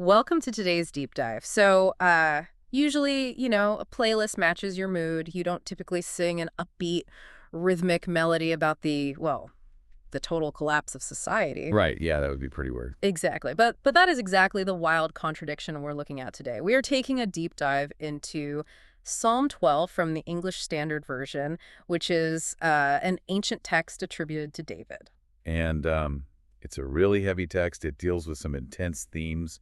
Welcome to today's deep dive. Usually, a playlist matches your mood. You don't typically sing an upbeat, rhythmic melody about the total collapse of society. Right, yeah, that would be pretty weird. Exactly. But that is exactly the wild contradiction we're looking at today. We are taking a deep dive into Psalm 12 from the English Standard Version, which is an ancient text attributed to David. And it's a really heavy text. It deals with some intense themes,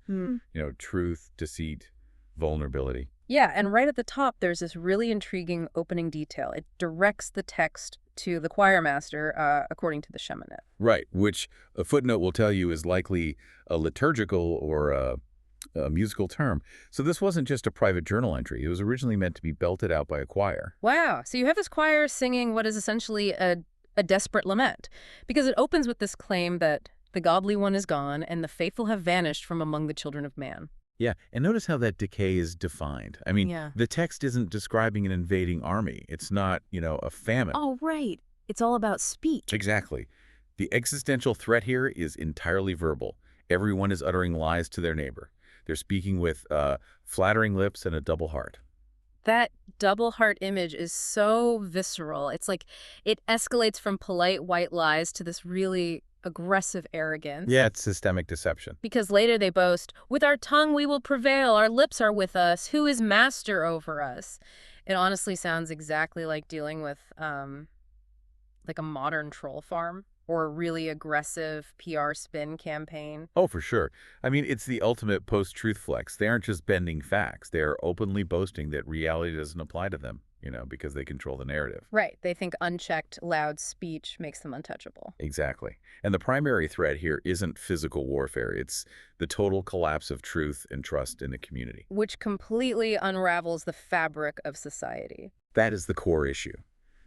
truth, deceit, vulnerability. Yeah, and right at the top, there's this really intriguing opening detail. It directs the text to the choir master, according to the Sheminith. Right, which a footnote will tell you is likely a liturgical or a musical term. So this wasn't just a private journal entry. It was originally meant to be belted out by a choir. Wow, so you have this choir singing what is essentially a desperate lament, because it opens with this claim that the godly one is gone and the faithful have vanished from among the children of man. Yeah, and notice how that decay is defined. I mean, Yeah. the text isn't describing an invading army. It's not, a famine. Oh, right. It's all about speech. Exactly. The existential threat here is entirely verbal. Everyone is uttering lies to their neighbor. They're speaking with flattering lips and a double heart. That double heart image is so visceral. It's like it escalates from polite white lies to this really aggressive arrogance. Yeah, it's systemic deception. Because later they boast, with our tongue we will prevail, our lips are with us, who is master over us? It honestly sounds exactly like dealing with like a modern troll farm or a really aggressive PR spin campaign. Oh, for sure. I mean, it's the ultimate post-truth flex. They aren't just bending facts. They are openly boasting that reality doesn't apply to them, because they control the narrative. Right. They think unchecked, loud speech makes them untouchable. Exactly. And the primary threat here isn't physical warfare. It's the total collapse of truth and trust in the community. Which completely unravels the fabric of society. That is the core issue.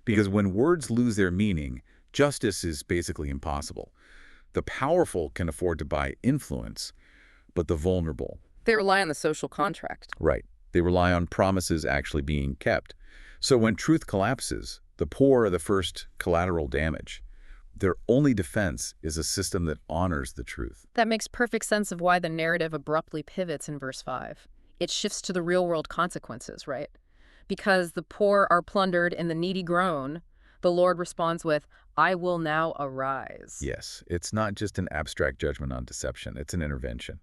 Because when words lose their meaning, justice is basically impossible. The powerful can afford to buy influence, but the vulnerable. They rely on the social contract. Right. They rely on promises actually being kept. So when truth collapses, the poor are the first collateral damage. Their only defense is a system that honors the truth. That makes perfect sense of why the narrative abruptly pivots in verse 5. It shifts to the real-world consequences, right? Because the poor are plundered and the needy groan, the Lord responds with, I will now arise. Yes, it's not just an abstract judgment on deception, it's an intervention.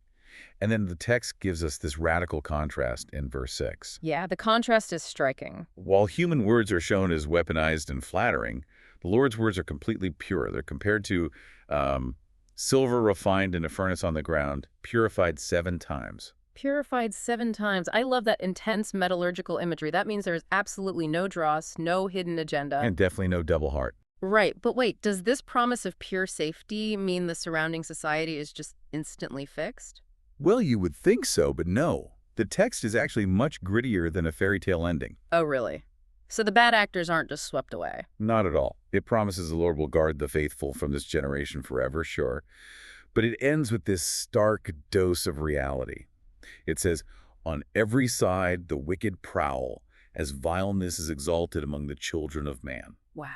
And then the text gives us this radical contrast in verse 6. Yeah, the contrast is striking. While human words are shown as weaponized and flattering, the Lord's words are completely pure. They're compared to silver refined in a furnace on the ground, purified 7 times. Purified 7 times. I love that intense metallurgical imagery. That means there's absolutely no dross, no hidden agenda. And definitely no double heart. Right, but wait, does this promise of pure safety mean the surrounding society is just instantly fixed? Well, you would think so, but no. The text is actually much grittier than a fairy tale ending. Oh, really? So the bad actors aren't just swept away? Not at all. It promises the Lord will guard the faithful from this generation forever, sure. But it ends with this stark dose of reality. It says, on every side the wicked prowl, as vileness is exalted among the children of man. Wow.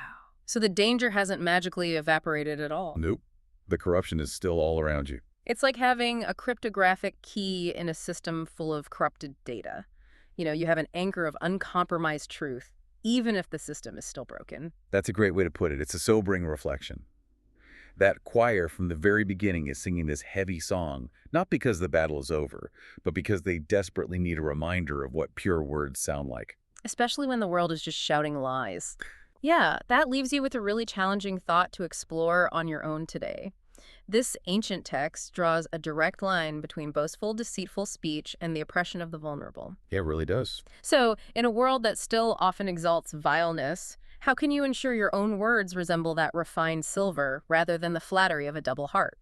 So the danger hasn't magically evaporated at all. Nope. The corruption is still all around you. It's like having a cryptographic key in a system full of corrupted data. You have an anchor of uncompromised truth, even if the system is still broken. That's a great way to put it. It's a sobering reflection. That choir from the very beginning is singing this heavy song, not because the battle is over, but because they desperately need a reminder of what pure words sound like. Especially when the world is just shouting lies. Yeah, that leaves you with a really challenging thought to explore on your own today. This ancient text draws a direct line between boastful, deceitful speech and the oppression of the vulnerable. Yeah, it really does. So, in a world that still often exalts vileness, how can you ensure your own words resemble that refined silver rather than the flattery of a double heart?